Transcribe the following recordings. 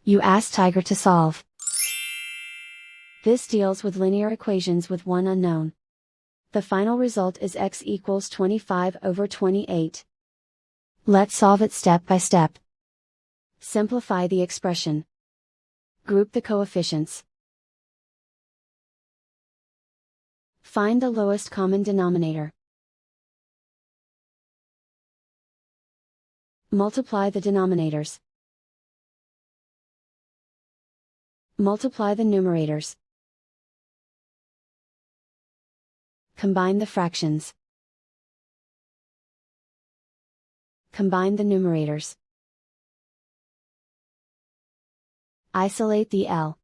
You ask Tiger to solve. This deals with linear equations with one unknown. The final result is x equals 25/28. Let's solve it step by step. Simplify the expression. Group the coefficients. Find the lowest common denominator. Multiply the denominators. Multiply the numerators. Combine the fractions. Combine the numerators. Isolate the L.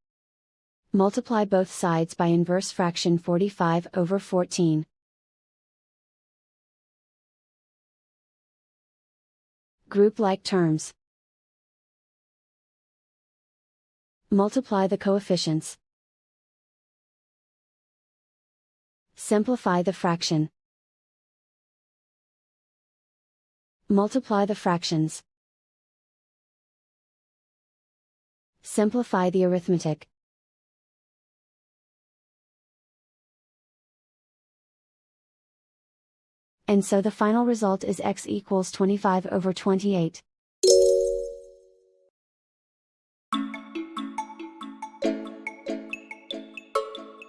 Multiply both sides by inverse fraction 45/14. Group like terms. Multiply the coefficients. Simplify the fraction. Multiply the fractions. Simplify the arithmetic. And so the final result is x equals 25/28.